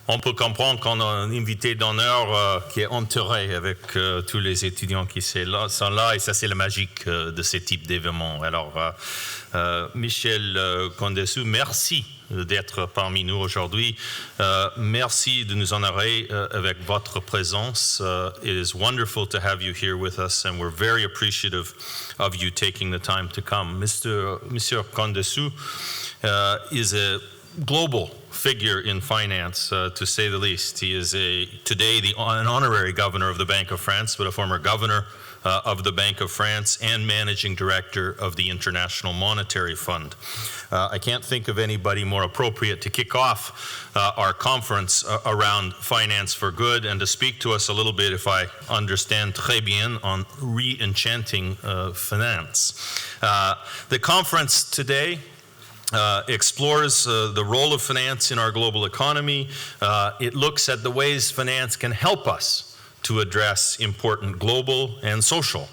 On peut comprendre qu'on a un invité d'honneur qui est entouré avec tous les étudiants qui sont là, et ça c'est la magie de ce type d'événement. Alors, Michel Condessou, merci d'être parmi nous aujourd'hui. Merci de nous honorer avec votre présence. It is wonderful to have you here with us, and we're very appreciative of you taking the time to come. Monsieur Condessou is a global figure in finance, to say the least. He is today an honorary governor of the Bank of France, but a former governor of the Bank of France and managing director of the International Monetary Fund. I can't think of anybody more appropriate to kick off our conference around finance for good and to speak to us a little bit, if I understand très bien, on re-enchanting finance. The conference today explores the role of finance in our global economy. It looks at the ways finance can help us to address important global and social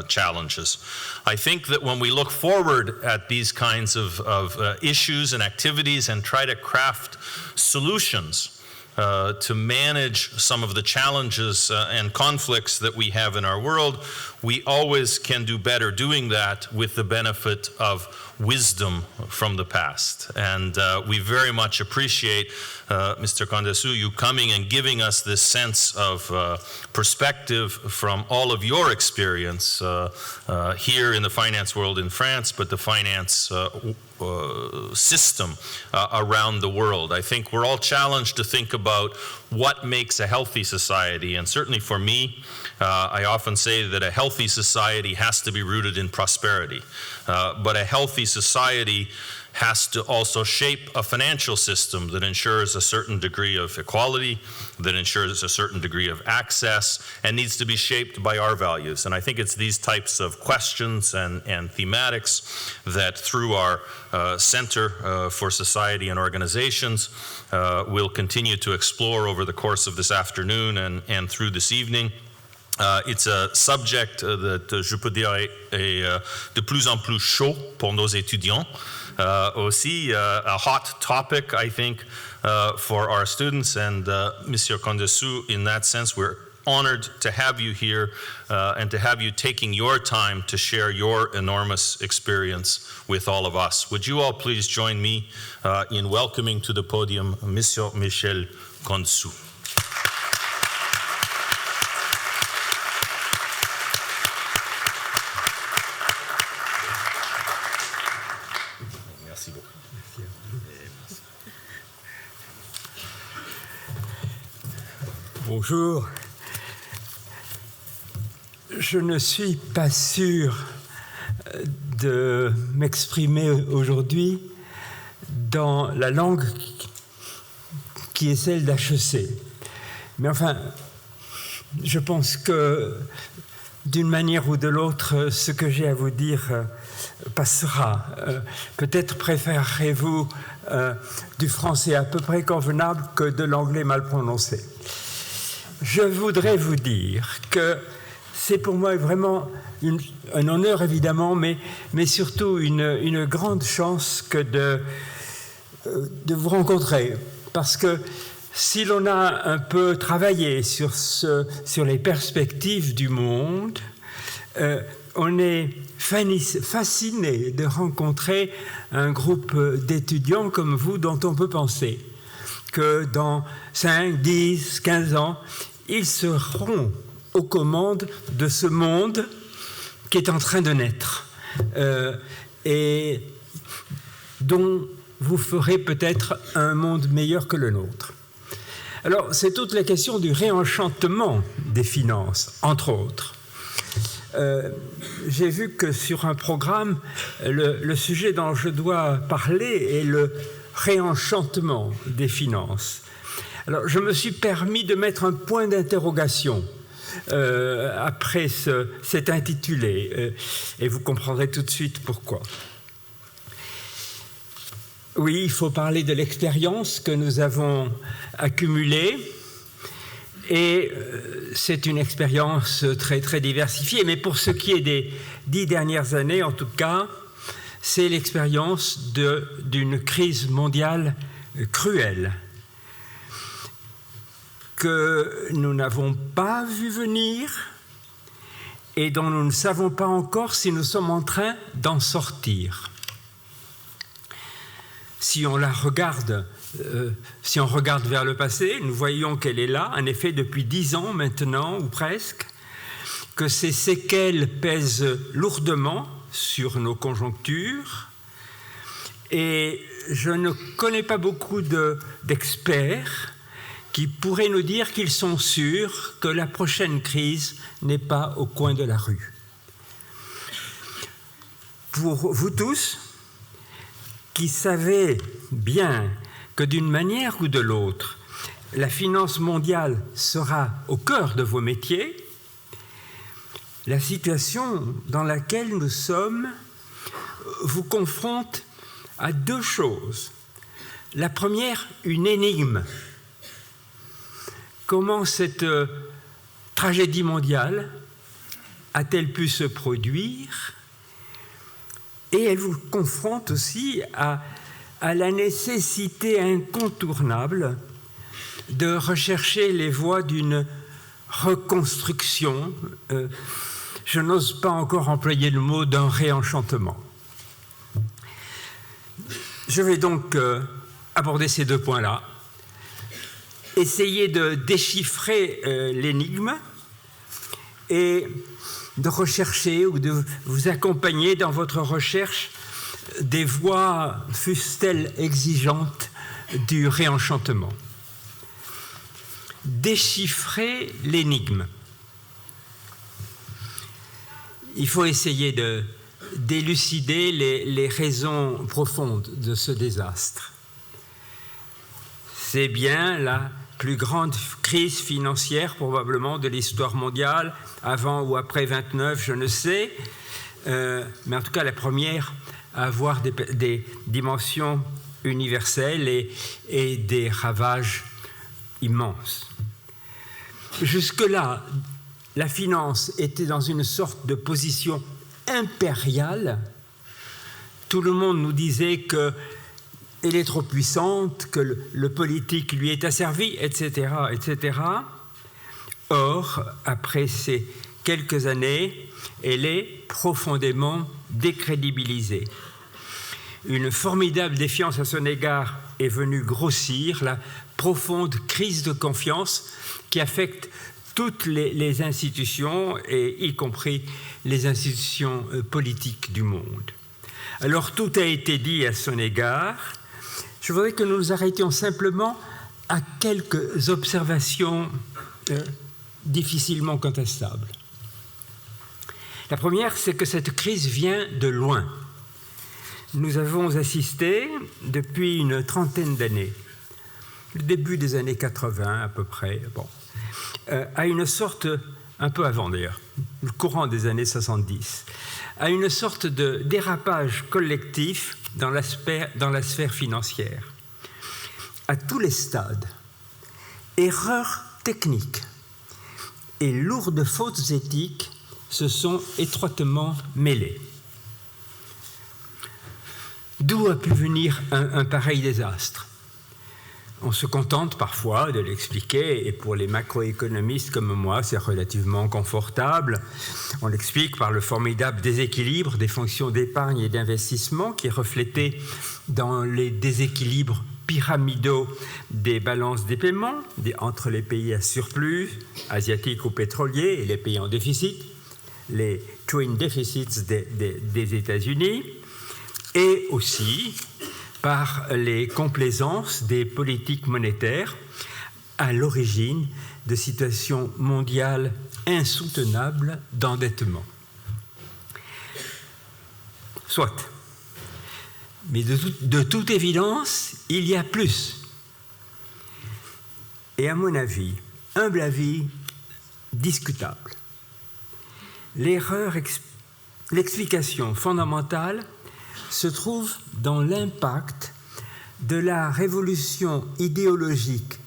challenges. I think that when we look forward at these kinds of issues and activities and try to craft solutions to manage some of the challenges and conflicts that we have in our world, we always can do better doing that with the benefit of wisdom from the past. And we very much appreciate, Mr. Condessou, you coming and giving us this sense of perspective from all of your experience here in the finance world in France, but the finance system around the world. I think we're all challenged to think about what makes a healthy society, and certainly for me, I often say that a healthy society has to be rooted in prosperity, but a healthy society has to also shape a financial system that ensures a certain degree of equality, that ensures a certain degree of access, and needs to be shaped by our values. And I think it's these types of questions and thematics that through our Center for Society and Organizations we'll continue to explore over the course of this afternoon and through this evening. It's a subject that je peux dire est de plus en plus chaud pour nos étudiants. Aussi, a hot topic, I think, for our students. And Monsieur Condessou, in that sense, we're honored to have you here and to have you taking your time to share your enormous experience with all of us. Would you all please join me in welcoming to the podium Monsieur Michel Condessou. Bonjour. Je ne suis pas sûr de m'exprimer aujourd'hui dans la langue qui est celle d'HEC. Mais enfin, je pense que d'une manière ou de l'autre, ce que j'ai à vous dire passera. Peut-être préférerez-vous du français à peu près convenable que de l'anglais mal prononcé. Je voudrais vous dire que c'est pour moi vraiment un honneur, évidemment, mais surtout une grande chance que de vous rencontrer. Parce que si l'on a un peu travaillé sur les perspectives du monde, on est fasciné de rencontrer un groupe d'étudiants comme vous dont on peut penser que dans 5, 10, 15 ans, ils seront aux commandes de ce monde qui est en train de naître et dont vous ferez peut-être un monde meilleur que le nôtre. Alors, c'est toute la question du réenchantement des finances, entre autres. J'ai vu que sur un programme, le sujet dont je dois parler est le réenchantement des finances. Alors, je me suis permis de mettre un point d'interrogation après cet intitulé, et vous comprendrez tout de suite pourquoi. Oui, il faut parler de l'expérience que nous avons accumulée, et c'est une expérience très, très diversifiée, mais pour ce qui est des 10 dernières années, en tout cas, c'est l'expérience d'une crise mondiale cruelle. que nous n'avons pas vu venir et dont nous ne savons pas encore si nous sommes en train d'en sortir. Si on regarde vers le passé, nous voyons qu'elle est là, en effet, depuis 10 ans maintenant, ou presque, que ces séquelles pèsent lourdement sur nos conjonctures. Et je ne connais pas beaucoup d'experts qui pourraient nous dire qu'ils sont sûrs que la prochaine crise n'est pas au coin de la rue. Pour vous tous, qui savez bien que d'une manière ou de l'autre, la finance mondiale sera au cœur de vos métiers, la situation dans laquelle nous sommes vous confronte à 2 choses. La première, une énigme. Comment cette tragédie mondiale a-t-elle pu se produire? Et elle vous confronte aussi à la nécessité incontournable de rechercher les voies d'une reconstruction. Je n'ose pas encore employer le mot d'un réenchantement. Je vais donc aborder ces 2 points-là, essayer de déchiffrer l'énigme et de rechercher ou de vous accompagner dans votre recherche des voies, fussent-elles exigeantes, du réenchantement. Déchiffrer l'énigme. Il faut essayer d'élucider les raisons profondes de ce désastre. C'est bien la plus grande crise financière probablement de l'histoire mondiale, avant ou après 29, je ne sais, mais en tout cas la première à avoir des dimensions universelles et des ravages immenses. Jusque-là, la finance était dans une sorte de position impériale. Tout le monde nous disait qu'elle est trop puissante, que le politique lui est asservi, etc., etc. Or, après ces quelques années, elle est profondément décrédibilisée. Une formidable défiance à son égard est venue grossir la profonde crise de confiance qui affecte toutes les institutions, et y compris les institutions politiques du monde. Alors, tout a été dit à son égard. Je voudrais que nous nous arrêtions simplement à quelques observations difficilement contestables. La première, c'est que cette crise vient de loin. Nous avons assisté, depuis une trentaine d'années, le début des années 80 à peu près, à une sorte, un peu avant d'ailleurs, le courant des années 70, à une sorte de dérapage collectif dans la sphère financière, à tous les stades. Erreurs techniques et lourdes fautes éthiques se sont étroitement mêlées. D'où a pu venir un pareil désastre? On se contente parfois de l'expliquer, et pour les macroéconomistes comme moi, c'est relativement confortable. On l'explique par le formidable déséquilibre des fonctions d'épargne et d'investissement qui est reflété dans les déséquilibres pyramidaux des balances des paiements entre les pays à surplus, asiatiques ou pétroliers, et les pays en déficit, les twin deficits des États-Unis, et aussi par les complaisances des politiques monétaires à l'origine de situations mondiales insoutenables d'endettement. Soit. Mais de toute évidence, il y a plus. Et à mon avis, humble avis, discutable. L'explication fondamentale se trouve dans l'impact de la révolution idéologique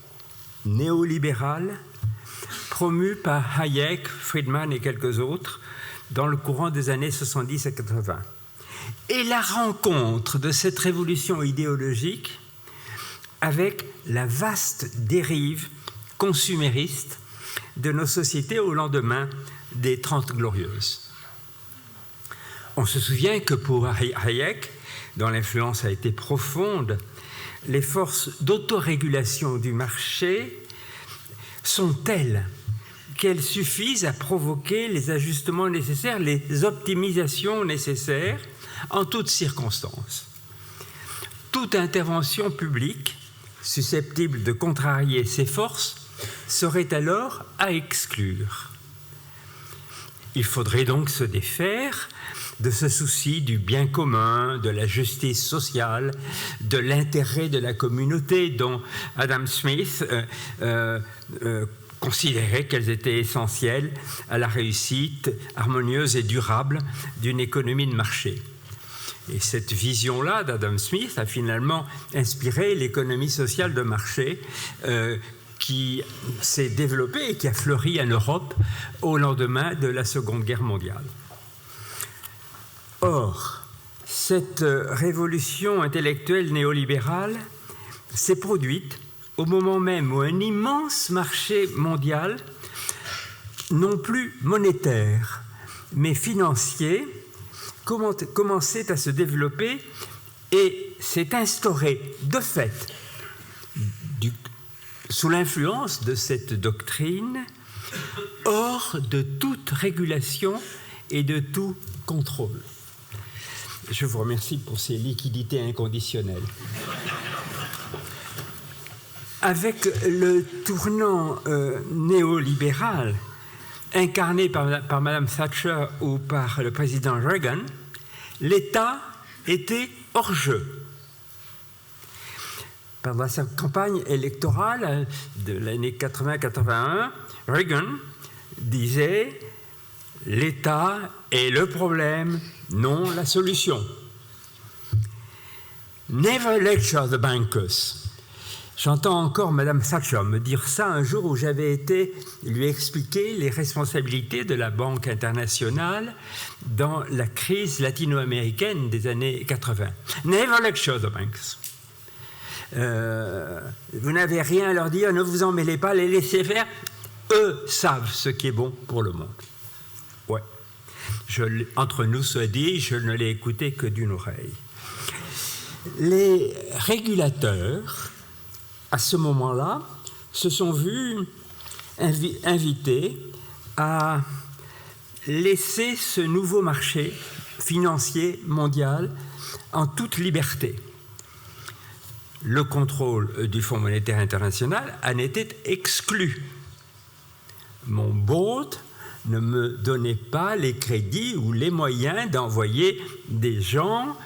néolibérale promue par Hayek, Friedman et quelques autres dans le courant des années 70 à 80. Et la rencontre de cette révolution idéologique avec la vaste dérive consumériste de nos sociétés au lendemain des 30 Glorieuses. On se souvient que pour Hayek, dont l'influence a été profonde, les forces d'autorégulation du marché sont telles qu'elles suffisent à provoquer les ajustements nécessaires, les optimisations nécessaires en toutes circonstances. Toute intervention publique susceptible de contrarier ces forces serait alors à exclure. Il faudrait donc se défaire de ce souci du bien commun, de la justice sociale, de l'intérêt de la communauté dont Adam Smith considérait qu'elles étaient essentielles à la réussite harmonieuse et durable d'une économie de marché. Et cette vision-là d'Adam Smith a finalement inspiré l'économie sociale de marché qui s'est développée et qui a fleuri en Europe au lendemain de la Seconde Guerre mondiale. Or, cette révolution intellectuelle néolibérale s'est produite au moment même où un immense marché mondial, non plus monétaire, mais financier, commençait à se développer et s'est instauré de fait, sous l'influence de cette doctrine, hors de toute régulation et de tout contrôle. Je vous remercie pour ces liquidités inconditionnelles. Avec le tournant néolibéral incarné par Mme Thatcher ou par le président Reagan, l'État était hors jeu. Pendant sa campagne électorale de l'année 80-81, Reagan disait « L'État est le problème, non la solution. » Never lecture the bankers. J'entends encore Mme Thatcher me dire ça un jour où j'avais été lui expliquer les responsabilités de la Banque internationale dans la crise latino-américaine des années 80. Never lecture the banks. Vous n'avez rien à leur dire, ne vous en mêlez pas, les laissez faire. Eux savent ce qui est bon pour le monde. Ouais. Entre nous soit dit, je ne l'ai écouté que d'une oreille. Les régulateurs, à ce moment-là, se sont vus invités à laisser ce nouveau marché financier mondial en toute liberté. Le contrôle du Fonds monétaire international en était exclu. Mon board ne me donnait pas les crédits ou les moyens d'envoyer des gens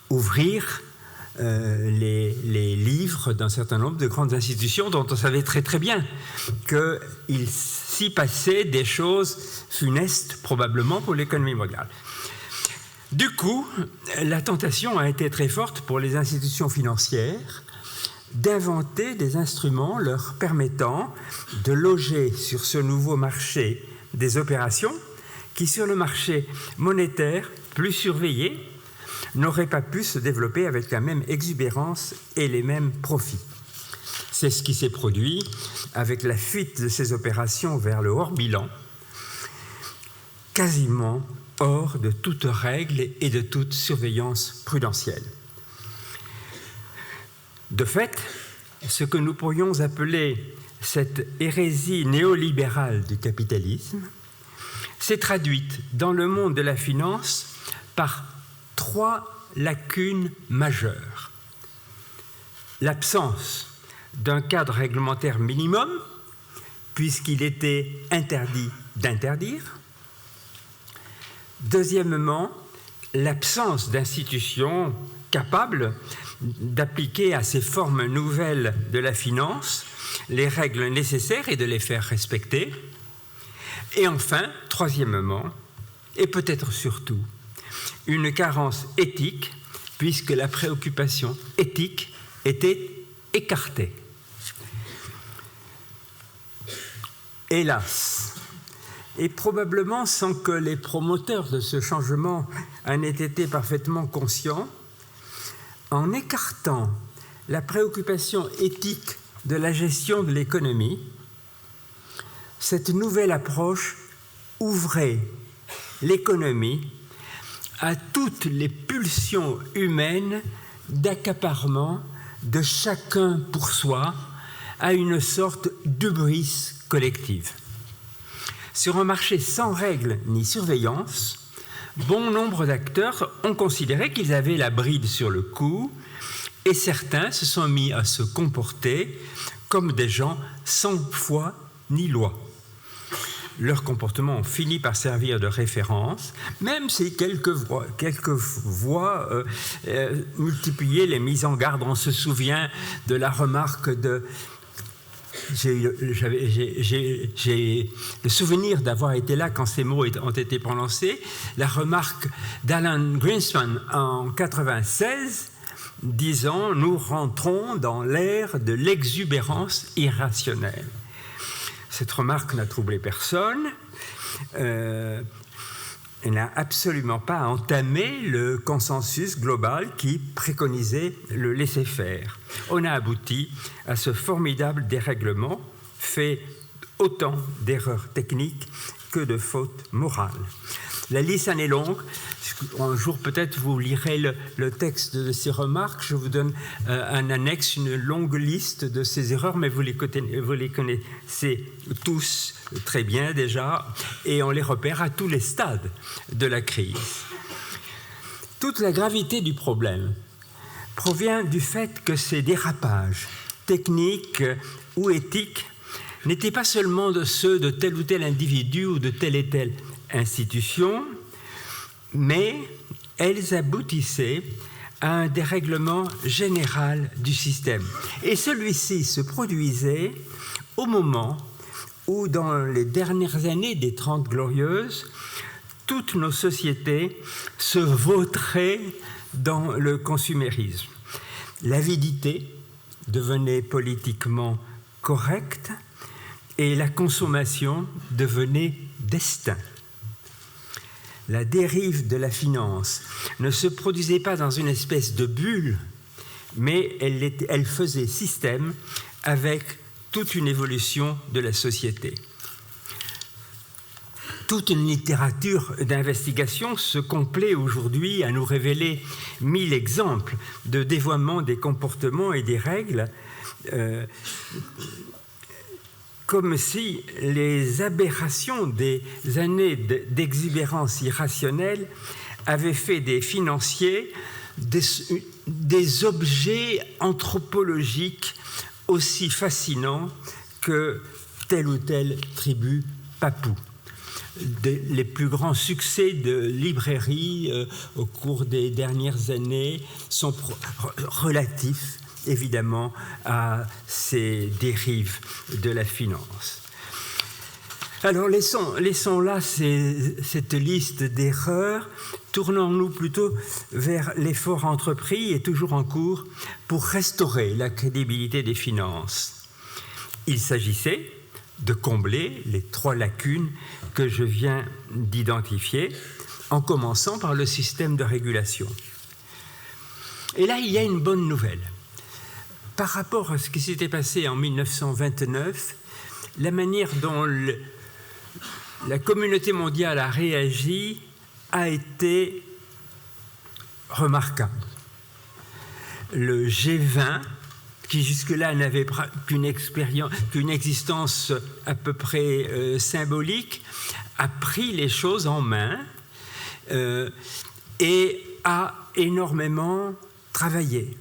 ouvrir les livres d'un certain nombre de grandes institutions dont on savait très très bien qu'il s'y passait des choses funestes probablement pour l'économie mondiale. Du coup, la tentation a été très forte pour les institutions financières d'inventer des instruments leur permettant de loger sur ce nouveau marché des opérations qui, sur le marché monétaire plus surveillé, n'auraient pas pu se développer avec la même exubérance et les mêmes profits. C'est ce qui s'est produit avec la fuite de ces opérations vers le hors-bilan, quasiment hors de toute règle et de toute surveillance prudentielle. De fait, ce que nous pourrions appeler cette hérésie néolibérale du capitalisme s'est traduite dans le monde de la finance par 3 lacunes majeures. L'absence d'un cadre réglementaire minimum, puisqu'il était interdit d'interdire. Deuxièmement, l'absence d'institutions capables d'appliquer à ces formes nouvelles de la finance les règles nécessaires et de les faire respecter. Et enfin, troisièmement, et peut-être surtout, une carence éthique, puisque la préoccupation éthique était écartée. Hélas, et probablement sans que les promoteurs de ce changement en aient été parfaitement conscients, en écartant la préoccupation éthique de la gestion de l'économie, cette nouvelle approche ouvrait l'économie à toutes les pulsions humaines d'accaparement de chacun pour soi, à une sorte d'hubris collective. Sur un marché sans règles ni surveillance, bon nombre d'acteurs ont considéré qu'ils avaient la bride sur le cou et certains se sont mis à se comporter comme des gens sans foi ni loi. Leurs comportements ont fini par servir de référence, même si quelques voix multipliaient les mises en garde. On se souvient de la remarque de... J'ai le souvenir d'avoir été là quand ces mots ont été prononcés. La remarque d'Alan Greenspan en 1996, disant « Nous rentrons dans l'ère de l'exubérance irrationnelle ». Cette remarque n'a troublé personne. Elle n'a absolument pas entamé le consensus global qui préconisait le laisser-faire. On a abouti à ce formidable dérèglement, fait autant d'erreurs techniques que de fautes morales. La liste en est longue. Un jour, peut-être, vous lirez le texte de ces remarques. Je vous donne un annexe, une longue liste de ces erreurs, mais vous les connaissez tous très bien déjà, et on les repère à tous les stades de la crise. Toute la gravité du problème provient du fait que ces dérapages techniques ou éthiques n'étaient pas seulement de ceux de tel ou tel individu ou de telle et telle institution, mais elles aboutissaient à un dérèglement général du système. Et celui-ci se produisait au moment où, dans les dernières années des 30 Glorieuses, toutes nos sociétés se vautraient dans le consumérisme. L'avidité devenait politiquement correcte et la consommation devenait destin. La dérive de la finance ne se produisait pas dans une espèce de bulle, mais elle faisait système avec toute une évolution de la société. Toute une littérature d'investigation se complaît aujourd'hui à nous révéler 1000 exemples de dévoiement des comportements et des règles, comme si les aberrations des années d'exubérance irrationnelle avaient fait des financiers des objets anthropologiques aussi fascinants que telle ou telle tribu papou. Les plus grands succès de librairie au cours des dernières années sont relatifs évidemment à ces dérives de la finance. Alors laissons là cette liste d'erreurs, tournons-nous plutôt vers l'effort entrepris et toujours en cours pour restaurer la crédibilité des finances. Il s'agissait de combler les 3 lacunes que je viens d'identifier, en commençant par le système de régulation. Et là, il y a une bonne nouvelle. Par rapport à ce qui s'était passé en 1929, la manière dont la communauté mondiale a réagi a été remarquable. Le G20, qui jusque-là n'avait qu'une existence à peu près symbolique, a pris les choses en main et a énormément travaillé.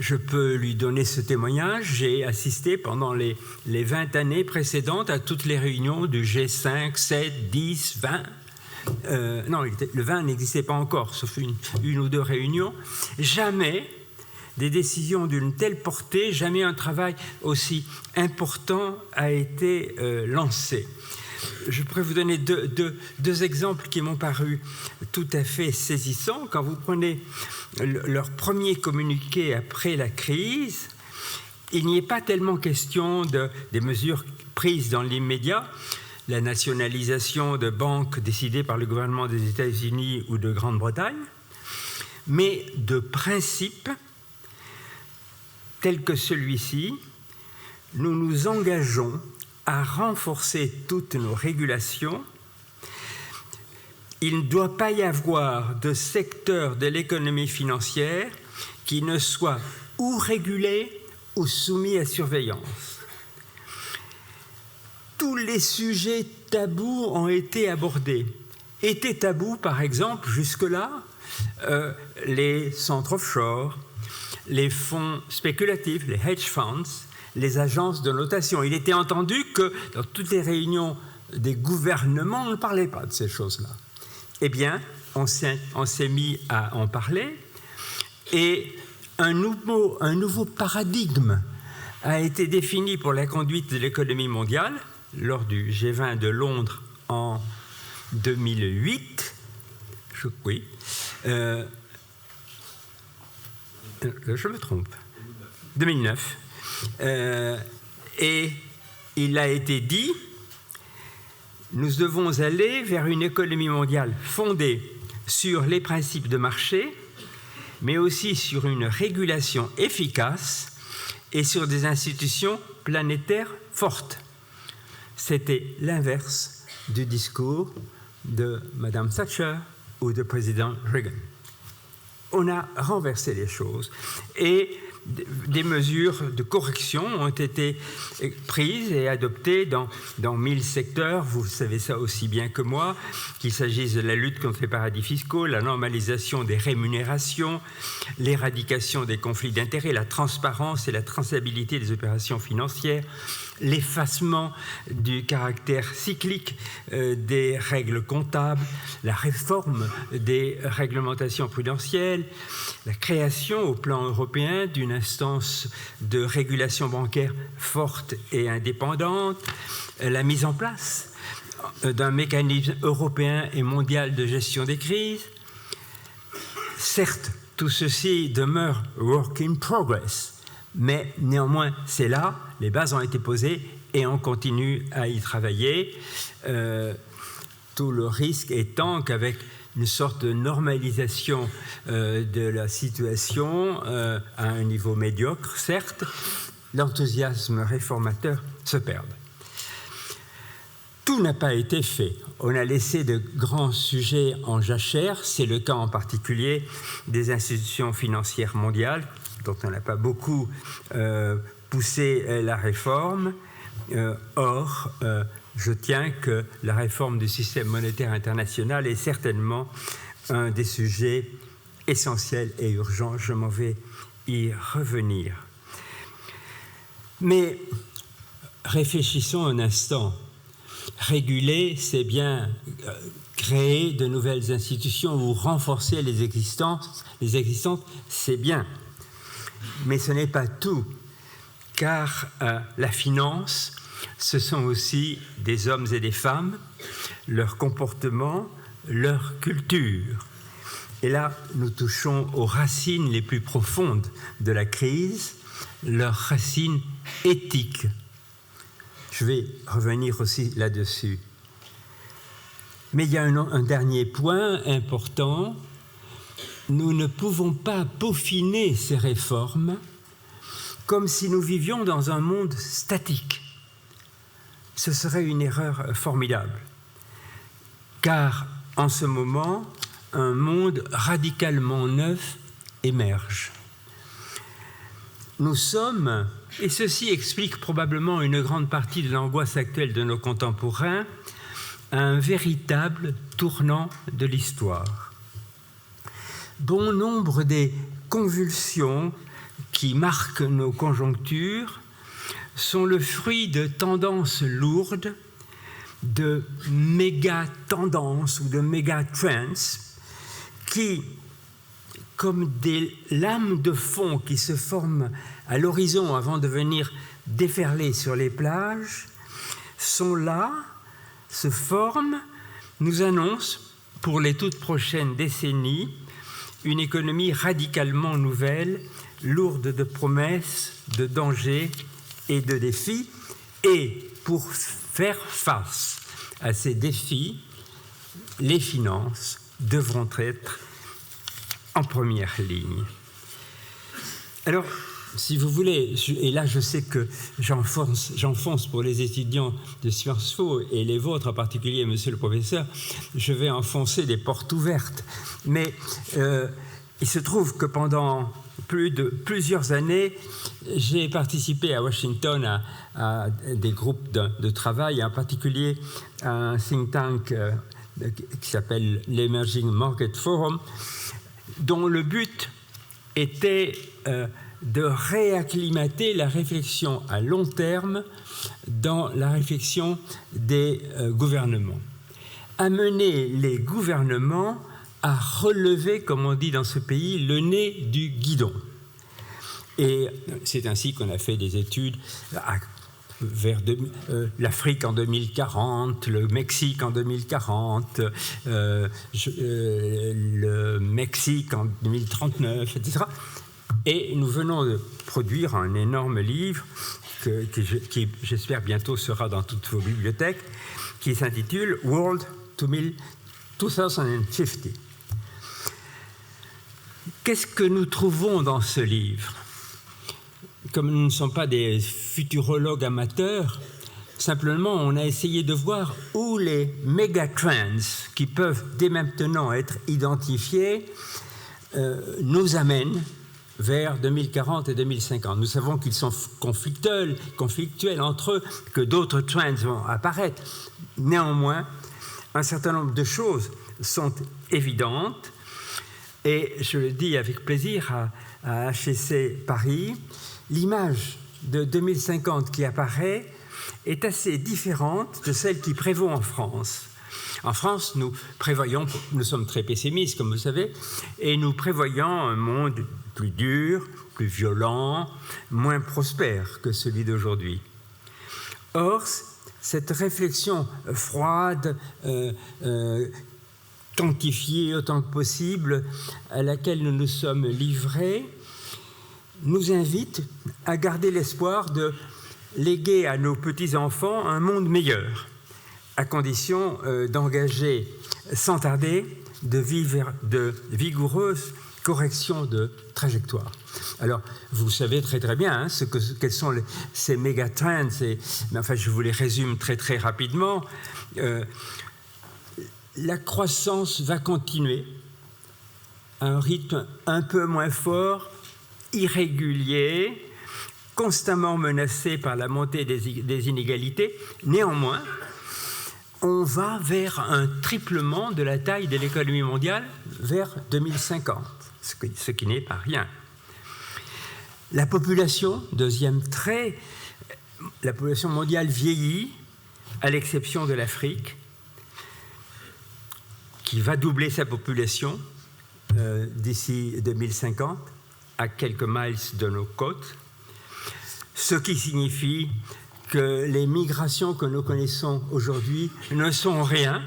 Je peux lui donner ce témoignage. J'ai assisté pendant les 20 années précédentes à toutes les réunions du G5, 7, 10, 20. Non, le 20 n'existait pas encore, sauf une ou 2 réunions. Jamais des décisions d'une telle portée, jamais un travail aussi important a été lancé. Je pourrais vous donner deux exemples qui m'ont paru tout à fait saisissants. Quand vous prenez leur premier communiqué après la crise, il n'y est pas tellement question des mesures prises dans l'immédiat, la nationalisation de banques décidées par le gouvernement des États-Unis ou de Grande-Bretagne, mais de principes tel que celui-ci, nous nous engageons à renforcer toutes nos régulations. Il ne doit pas y avoir de secteur de l'économie financière qui ne soit ou régulé ou soumis à surveillance. Tous les sujets tabous ont été abordés. Étaient tabous, par exemple, jusque-là, les centres offshore, les fonds spéculatifs, les hedge funds, les agences de notation. Il était entendu que dans toutes les réunions des gouvernements, on ne parlait pas de ces choses-là. Eh bien, on s'est mis à en parler et un nouveau paradigme a été défini pour la conduite de l'économie mondiale lors du G20 de Londres en 2008. Oui. Je me trompe. 2009. Et il a été dit, nous devons aller vers une économie mondiale fondée sur les principes de marché, mais aussi sur une régulation efficace et sur des institutions planétaires fortes. C'était l'inverse du discours de Mme Thatcher ou du président Reagan. On a renversé les choses et des mesures de correction ont été prises et adoptées dans 1000 secteurs. Vous savez ça aussi bien que moi, qu'il s'agisse de la lutte contre les paradis fiscaux, la normalisation des rémunérations, l'éradication des conflits d'intérêts, la transparence et la traçabilité des opérations financières, l'effacement du caractère cyclique des règles comptables, la réforme des réglementations prudentielles, la création au plan européen d'une instance de régulation bancaire forte et indépendante, la mise en place d'un mécanisme européen et mondial de gestion des crises. Certes, tout ceci demeure work in progress, mais néanmoins, c'est là, les bases ont été posées et on continue à y travailler. Tout le risque étant qu'avec une sorte de normalisation de la situation à un niveau médiocre, certes, l'enthousiasme réformateur se perde. Tout n'a pas été fait. On a laissé de grands sujets en jachère. C'est le cas en particulier des institutions financières mondiales, dont on n'a pas beaucoup poussé la réforme. Or, je tiens que la réforme du système monétaire international est certainement un des sujets essentiels et urgents. Je m'en vais y revenir. Mais réfléchissons un instant. Réguler, c'est bien créer de nouvelles institutions ou renforcer les existantes, c'est bien. Mais ce n'est pas tout, car la finance, ce sont aussi des hommes et des femmes, leur comportement, leur culture. Et là, nous touchons aux racines les plus profondes de la crise, leurs racines éthiques. Je vais revenir aussi là-dessus. Mais il y a un dernier point important. Nous ne pouvons pas peaufiner ces réformes comme si nous vivions dans un monde statique. Ce serait une erreur formidable, car en ce moment, un monde radicalement neuf émerge. Nous sommes, et ceci explique probablement une grande partie de l'angoisse actuelle de nos contemporains, à un véritable tournant de l'histoire. Bon nombre des convulsions qui marquent nos conjonctures sont le fruit de tendances lourdes, de méga-tendances ou de méga-trends qui, comme des lames de fond qui se forment à l'horizon avant de venir déferler sur les plages, sont là, se forment, nous annoncent pour les toutes prochaines décennies une économie radicalement nouvelle, lourde de promesses, de dangers et de défis. Et pour faire face à ces défis, les finances devront être en première ligne. Alors, si vous voulez, et là je sais que j'enfonce pour les étudiants de Sciences Po et les vôtres en particulier, monsieur le professeur, je vais enfoncer des portes ouvertes. Mais il se trouve que pendant plusieurs années, j'ai participé à Washington à des groupes de travail, en particulier à un think tank qui s'appelle l'Emerging Market Forum, dont le but était de réacclimater la réflexion à long terme dans la réflexion des gouvernements. Amener les gouvernements à relever, comme on dit dans ce pays, le nez du guidon. Et c'est ainsi qu'on a fait des études vers l'Afrique en 2040, le Mexique en 2040, le Mexique en 2039, etc. Et nous venons de produire un énorme livre qui j'espère bientôt sera dans toutes vos bibliothèques, qui s'intitule World 2050. Qu'est-ce que nous trouvons dans ce livre? Comme nous ne sommes pas des futurologues amateurs, simplement on a essayé de voir où les méga-trends qui peuvent dès maintenant être identifiés nous amènent vers 2040 et 2050. Nous savons qu'ils sont conflictuels entre eux, que d'autres trends vont apparaître. Néanmoins, un certain nombre de choses sont évidentes, et je le dis avec plaisir à HEC Paris, l'image de 2050 qui apparaît est assez différente de celle qui prévaut en France. En France, nous sommes très pessimistes, comme vous savez, et nous prévoyons un monde plus dur, plus violent, moins prospère que celui d'aujourd'hui. Or, cette réflexion froide, quantifiée autant que possible, à laquelle nous nous sommes livrés, nous invite à garder l'espoir de léguer à nos petits-enfants un monde meilleur, à condition d'engager sans tarder de vigoureuses corrections de trajectoire. Alors, vous savez très très bien quels sont ces méga-trends, mais enfin je vous les résume très très rapidement. La croissance va continuer à un rythme un peu moins fort, irrégulier, constamment menacé par la montée des inégalités. Néanmoins, on va vers un triplement de la taille de l'économie mondiale vers 2050, ce qui n'est pas rien. La population, deuxième trait, la population mondiale vieillit, à l'exception de l'Afrique, qui va doubler sa population d'ici 2050, à quelques miles de nos côtes, ce qui signifie que les migrations que nous connaissons aujourd'hui ne sont rien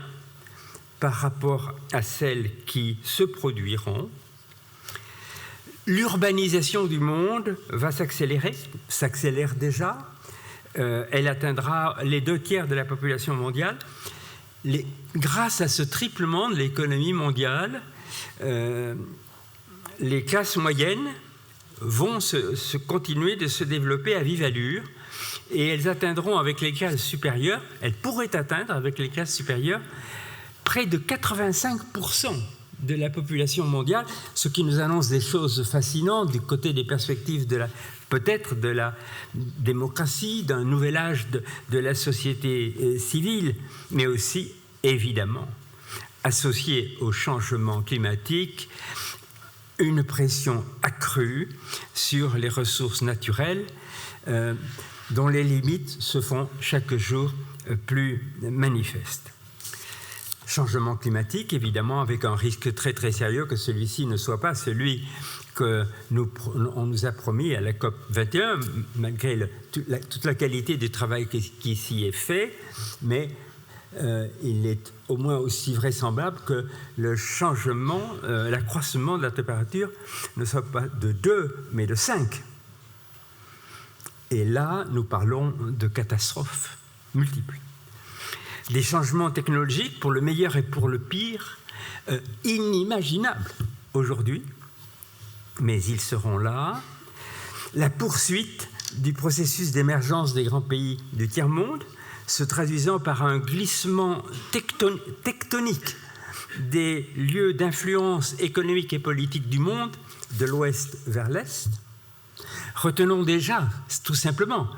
par rapport à celles qui se produiront. L'urbanisation du monde va s'accélère déjà. Elle atteindra les 2/3 de la population mondiale. Grâce à ce triplement de l'économie mondiale, les classes moyennes vont continuer de se développer à vive allure, et elles atteindront avec les classes supérieures, elles pourraient atteindre avec les classes supérieures près de 85% de la population mondiale, ce qui nous annonce des choses fascinantes du côté des perspectives peut-être de la démocratie, d'un nouvel âge de la société civile, mais aussi, évidemment, associé au changement climatique, une pression accrue sur les ressources naturelles dont les limites se font chaque jour plus manifestes. Changement climatique, évidemment, avec un risque très très sérieux que celui-ci ne soit pas celui qu'on nous a promis à la COP 21, malgré toute la qualité du travail qui s'y est fait, mais il est au moins aussi vraisemblable que le changement, l'accroissement de la température ne soit pas de 2, mais de 5. Et là, nous parlons de catastrophes multiples. Des changements technologiques, pour le meilleur et pour le pire, inimaginables aujourd'hui, mais ils seront là. la poursuite du processus d'émergence des grands pays du tiers-monde, se traduisant par un glissement tectonique des lieux d'influence économique et politique du monde, de l'ouest vers l'est. Retenons déjà, tout simplement,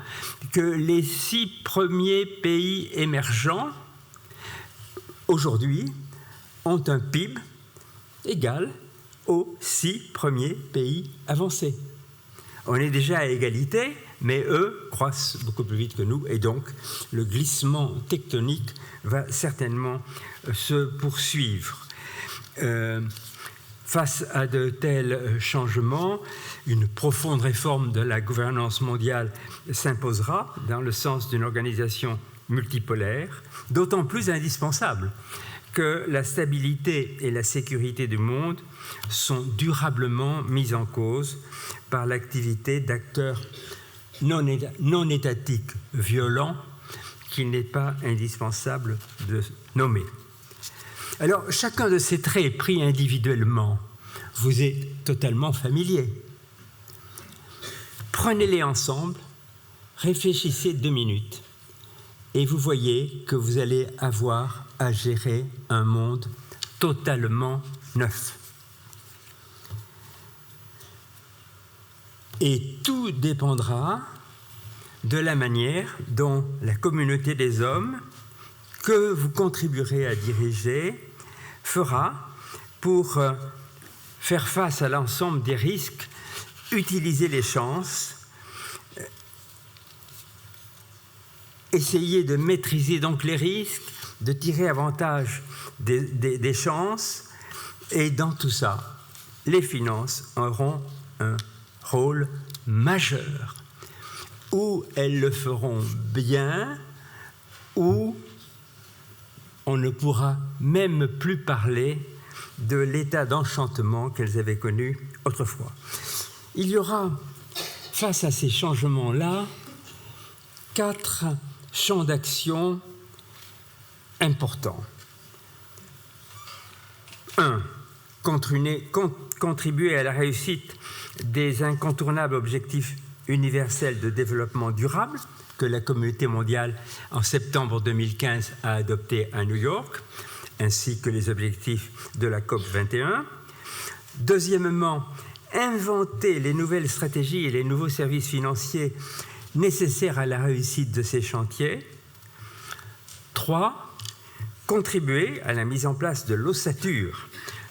que les 6 premiers pays émergents, aujourd'hui, ont un PIB égal aux 6 premiers pays avancés. On est déjà à égalité, mais eux croissent beaucoup plus vite que nous, et donc le glissement tectonique va certainement se poursuivre. Face à de tels changements, une profonde réforme de la gouvernance mondiale s'imposera dans le sens d'une organisation multipolaire, d'autant plus indispensable que la stabilité et la sécurité du monde sont durablement mises en cause par l'activité d'acteurs non étatiques violents qu'il n'est pas indispensable de nommer. Alors, chacun de ces traits pris individuellement vous est totalement familier. Prenez-les ensemble, réfléchissez 2 minutes et vous voyez que vous allez avoir à gérer un monde totalement neuf. Et tout dépendra de la manière dont la communauté des hommes que vous contribuerez à diriger fera pour faire face à l'ensemble des risques, utiliser les chances, essayer de maîtriser donc les risques, de tirer avantage des chances, et dans tout ça, les finances auront un rôle majeur, où elles le feront bien, où on ne pourra même plus parler de l'état d'enchantement qu'elles avaient connu autrefois. Il y aura, face à ces changements-là, 4 champs d'action importants. 1. Contribuer à la réussite des incontournables objectifs universels de développement durable que la communauté mondiale, en septembre 2015, a adopté à New York, ainsi que les objectifs de la COP 21. Deuxièmement, inventer les nouvelles stratégies et les nouveaux services financiers nécessaires à la réussite de ces chantiers. 3. Contribuer à la mise en place de l'ossature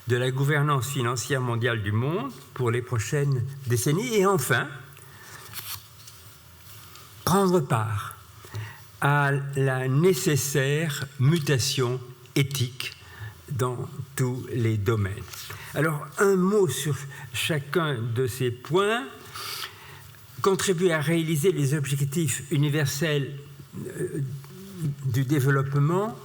de la gouvernance financière mondiale du monde pour les prochaines décennies. Et enfin, prendre part à la nécessaire mutation éthique dans tous les domaines. Alors, un mot sur chacun de ces points. Contribuer à réaliser les objectifs universels du développement,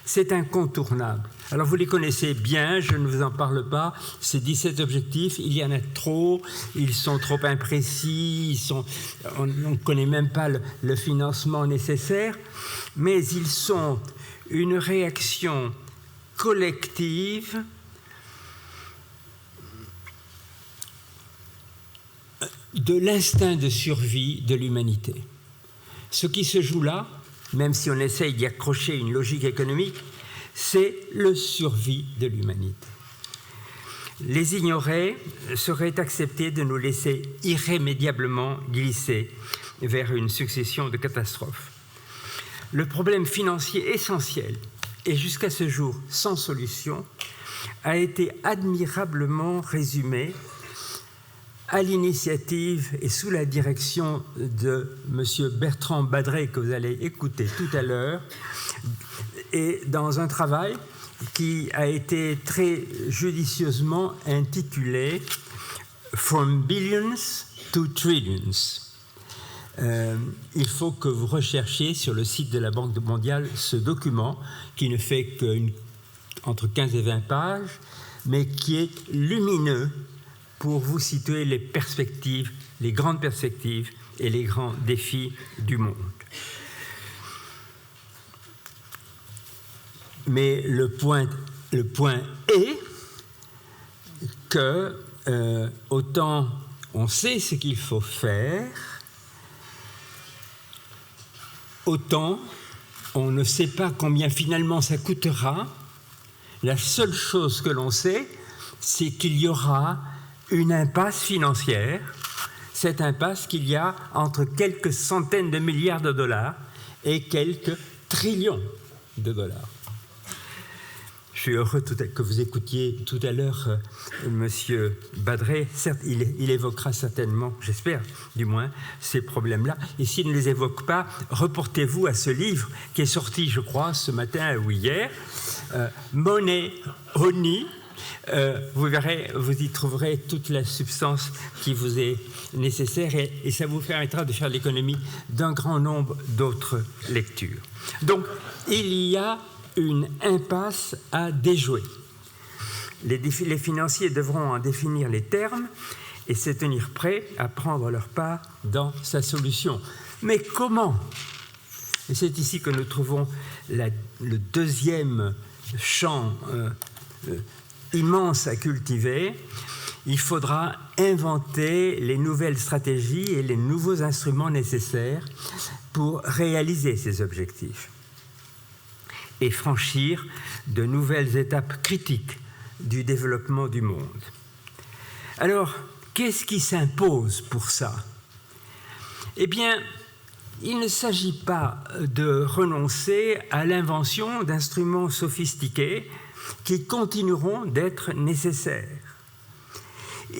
c'est incontournable. Alors, vous les connaissez bien, je ne vous en parle pas. Ces 17 objectifs, il y en a trop, ils sont trop imprécis, on ne connaît même pas le financement nécessaire, mais ils sont une réaction collective de l'instinct de survie de l'humanité. Ce qui se joue là, même si on essaye d'y accrocher une logique économique, c'est le survie de l'humanité. Les ignorer serait accepter de nous laisser irrémédiablement glisser vers une succession de catastrophes. Le problème financier essentiel, et jusqu'à ce jour sans solution, a été admirablement résumé à l'initiative et sous la direction de M. Bertrand Badré, que vous allez écouter tout à l'heure, et dans un travail qui a été très judicieusement intitulé « From Billions to Trillions ». Il faut que vous recherchiez sur le site de la Banque mondiale ce document qui ne fait qu'entre 15 et 20 pages, mais qui est lumineux pour vous situer les perspectives, les grandes perspectives et les grands défis du monde. Mais le point est que autant On sait ce qu'il faut faire, autant on ne sait pas combien finalement ça coûtera. La seule chose que l'on sait, c'est qu'il y aura une impasse financière, cette impasse qu'il y a entre quelques centaines de milliards de dollars et quelques trillions de dollars. Je suis heureux que vous écoutiez tout à l'heure M. Badret. Certes, il évoquera certainement, j'espère du moins, ces problèmes-là. Et s'il ne les évoque pas, reportez-vous à ce livre qui est sorti, je crois, ce matin ou hier, Money, Honey. Vous verrez, vous y trouverez toute la substance qui vous est nécessaire et ça vous permettra de faire l'économie d'un grand nombre d'autres lectures. Donc, il y a une impasse à déjouer. Les financiers devront en définir les termes et se tenir prêts à prendre leur part dans sa solution. Mais comment? Et c'est ici que nous trouvons le deuxième champ immense à cultiver. Il faudra inventer les nouvelles stratégies et les nouveaux instruments nécessaires pour réaliser ces objectifs et franchir de nouvelles étapes critiques du développement du monde. Alors, qu'est-ce qui s'impose pour ça? Eh bien, il ne s'agit pas de renoncer à l'invention d'instruments sophistiqués qui continueront d'être nécessaires.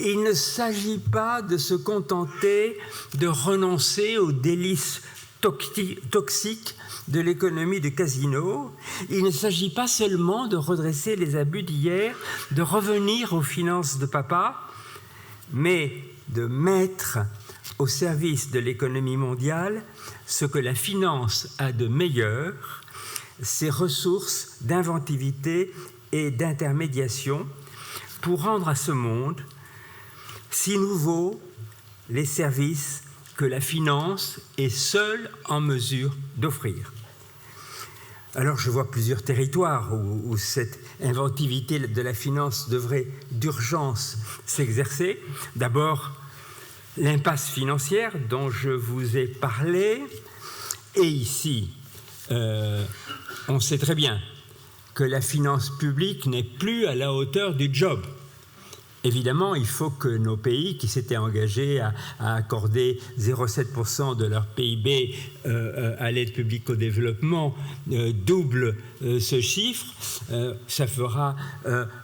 Il ne s'agit pas de se contenter de renoncer aux délices toxiques de l'économie de casino. Il ne s'agit pas seulement de redresser les abus d'hier, de revenir aux finances de papa, mais de mettre au service de l'économie mondiale ce que la finance a de meilleur, ses ressources d'inventivité et d'intermédiation, pour rendre à ce monde si nouveaux les services que la finance est seule en mesure d'offrir. Alors je vois plusieurs territoires où cette inventivité de la finance devrait d'urgence s'exercer. D'abord, l'impasse financière dont je vous ai parlé. Et ici, on sait très bien que la finance publique n'est plus à la hauteur du job. Évidemment, il faut que nos pays qui s'étaient engagés à accorder 0,7% de leur PIB à l'aide publique au développement doublent ce chiffre. Ça fera,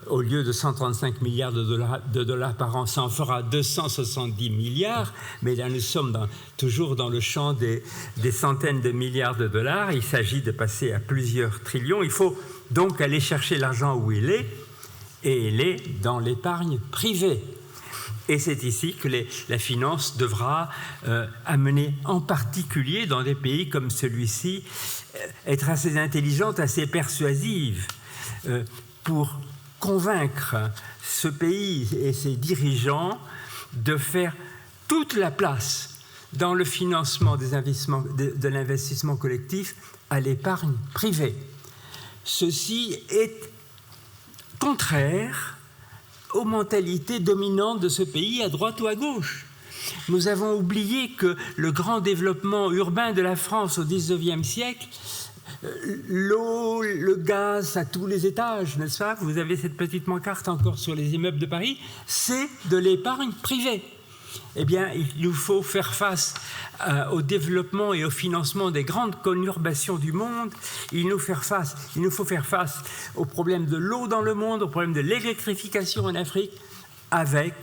au lieu de 135 milliards de dollars par an, ça en fera 270 milliards. Mais là, nous sommes toujours dans le champ des centaines de milliards de dollars. Il s'agit de passer à plusieurs trillions. Il faut donc aller chercher l'argent où il est. Et elle est dans l'épargne privée. Et c'est ici que la finance devra amener, en particulier dans des pays comme celui-ci, être assez intelligente, assez persuasive pour convaincre ce pays et ses dirigeants de faire toute la place dans le financement des investissements, de l'investissement collectif à l'épargne privée. Ceci est contraire aux mentalités dominantes de ce pays, à droite ou à gauche. Nous avons oublié que le grand développement urbain de la France au XIXe siècle, l'eau, le gaz à tous les étages, n'est-ce pas? Vous avez cette petite pancarte encore sur les immeubles de Paris, c'est de l'épargne privée. Eh bien, il nous faut faire face au développement et au financement des grandes conurbations du monde. Il nous faut faire face au problème de l'eau dans le monde, au problème de l'électrification en Afrique, avec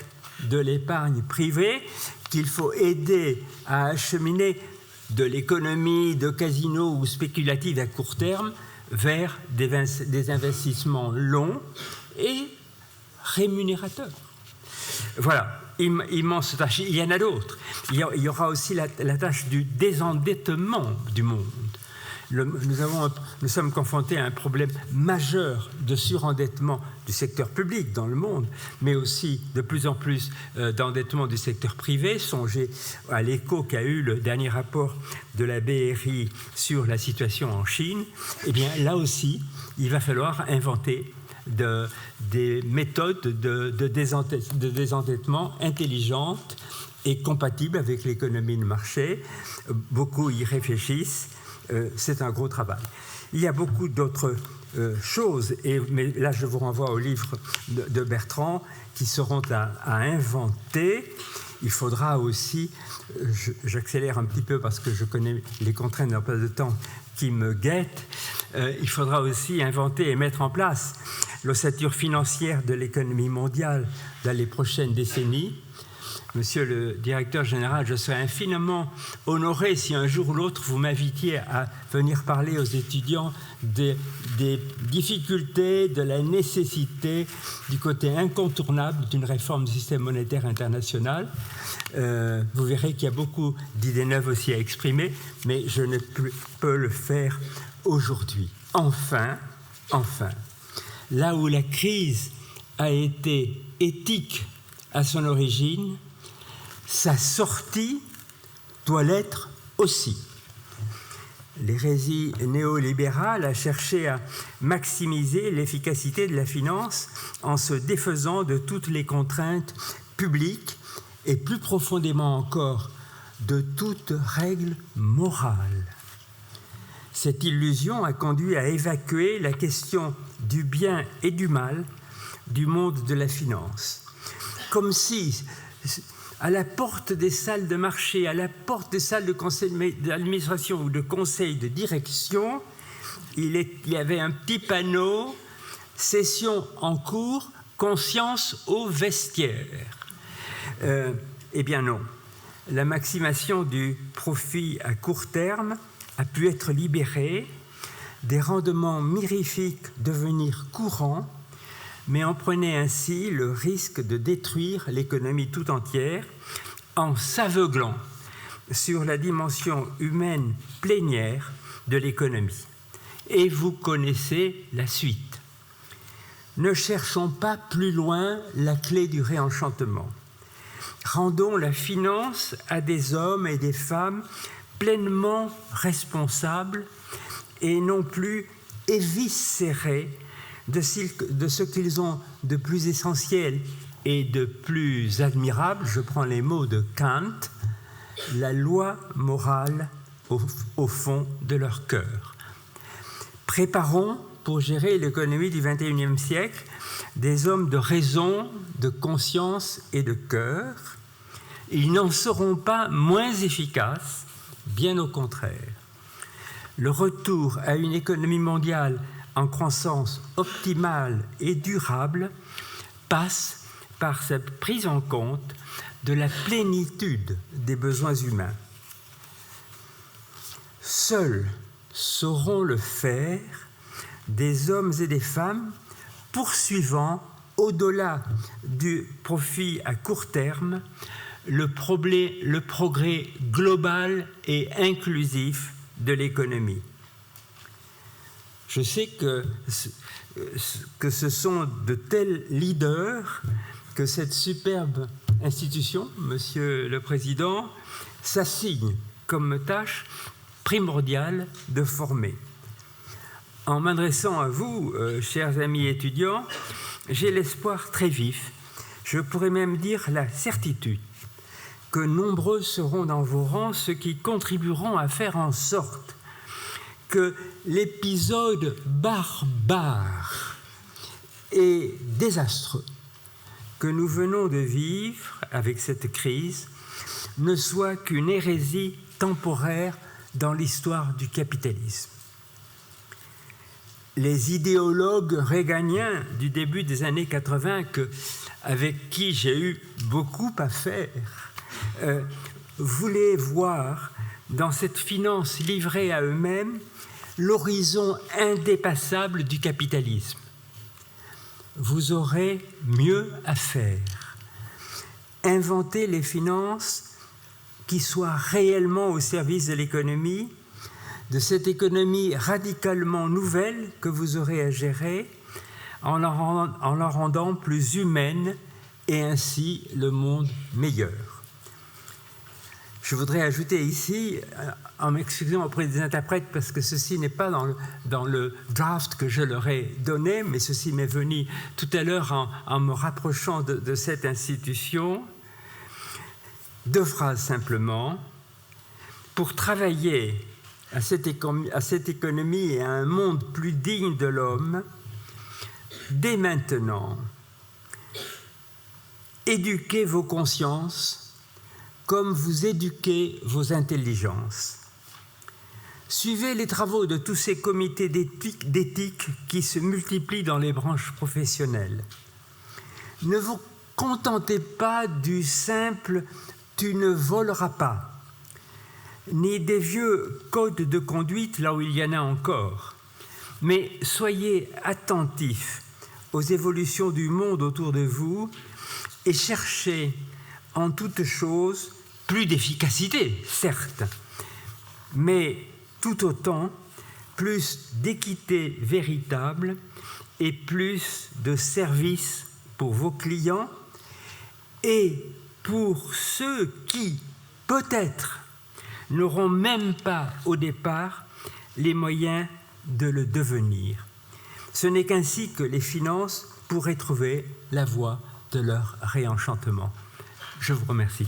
de l'épargne privée qu'il faut aider à acheminer de l'économie de casino ou spéculative à court terme vers des investissements longs et rémunérateurs. Voilà. Immense tâche. Il y en a d'autres. Il y aura aussi la tâche du désendettement du monde. Nous sommes confrontés à un problème majeur de surendettement du secteur public dans le monde, mais aussi de plus en plus d'endettement du secteur privé. Songez à l'écho qu'a eu le dernier rapport de la BRI sur la situation en Chine. Eh bien, là aussi, il va falloir inventer des méthodes de désendettement intelligentes et compatibles avec l'économie de marché. Beaucoup y réfléchissent. C'est un gros travail. Il y a beaucoup d'autres choses, mais là je vous renvoie au livre de Bertrand, qui seront à inventer. Il faudra aussi, j'accélère un petit peu parce que je connais les contraintes d'un peu de temps qui me guettent, il faudra aussi inventer et mettre en place l'ossature financière de l'économie mondiale dans les prochaines décennies. Monsieur le directeur général, je serais infiniment honoré si un jour ou l'autre vous m'invitiez à venir parler aux étudiants des difficultés, de la nécessité, du côté incontournable d'une réforme du système monétaire international. Vous verrez qu'il y a beaucoup d'idées neuves aussi à exprimer, mais je ne peux le faire aujourd'hui. Enfin, là où la crise a été éthique à son origine, sa sortie doit l'être aussi. L'hérésie néolibérale a cherché à maximiser l'efficacité de la finance en se défaisant de toutes les contraintes publiques et plus profondément encore de toute règle morale. Cette illusion a conduit à évacuer la question du bien et du mal du monde de la finance. Comme si, à la porte des salles de marché, à la porte des salles de conseil d'administration ou de conseil de direction, il y avait un petit panneau « Session en cours, conscience au vestiaire ». Eh bien non, la maximation du profit à court terme a pu être libérée, des rendements mirifiques devenir courants, mais en prenait ainsi le risque de détruire l'économie tout entière en s'aveuglant sur la dimension humaine plénière de l'économie. Et vous connaissez la suite. Ne cherchons pas plus loin la clé du réenchantement. Rendons la finance à des hommes et des femmes pleinement responsables et non plus éviscérés de ce qu'ils ont de plus essentiel et de plus admirable, je prends les mots de Kant, la loi morale au fond de leur cœur. Préparons, pour gérer l'économie du XXIe siècle, des hommes de raison, de conscience et de cœur. Ils n'en seront pas moins efficaces, bien au contraire. Le retour à une économie mondiale en croissance optimale et durable passe par cette prise en compte de la plénitude des besoins humains. Seuls sauront le faire des hommes et des femmes poursuivant, au-delà du profit à court terme, le progrès global et inclusif de l'économie. Je sais que ce sont de tels leaders que cette superbe institution, Monsieur le Président, s'assigne comme tâche primordiale de former. En m'adressant à vous, chers amis étudiants, j'ai l'espoir très vif, je pourrais même dire la certitude, que nombreux seront dans vos rangs ceux qui contribueront à faire en sorte que l'épisode barbare et désastreux que nous venons de vivre avec cette crise ne soit qu'une hérésie temporaire dans l'histoire du capitalisme. Les idéologues réganiens du début des années 80, avec qui j'ai eu beaucoup à faire, voulaient voir dans cette finance livrée à eux-mêmes l'horizon indépassable du capitalisme. Vous aurez mieux à faire. Inventer les finances qui soient réellement au service de l'économie, de cette économie radicalement nouvelle que vous aurez à gérer, en la rendant plus humaine et ainsi le monde meilleur. Je voudrais ajouter ici, en m'excusant auprès des interprètes, parce que ceci n'est pas dans le draft que je leur ai donné, mais ceci m'est venu tout à l'heure en me rapprochant de cette institution. 2 phrases simplement. Pour travailler à cette économie et à un monde plus digne de l'homme, dès maintenant, éduquez vos consciences comme vous éduquez vos intelligences. Suivez les travaux de tous ces comités d'éthique qui se multiplient dans les branches professionnelles. Ne vous contentez pas du simple « tu ne voleras pas », ni des vieux codes de conduite là où il y en a encore, mais soyez attentifs aux évolutions du monde autour de vous et cherchez en toute chose plus d'efficacité, certes, mais tout autant plus d'équité véritable et plus de service pour vos clients et pour ceux qui, peut-être, n'auront même pas au départ les moyens de le devenir. Ce n'est qu'ainsi que les finances pourraient trouver la voie de leur réenchantement. Je vous remercie.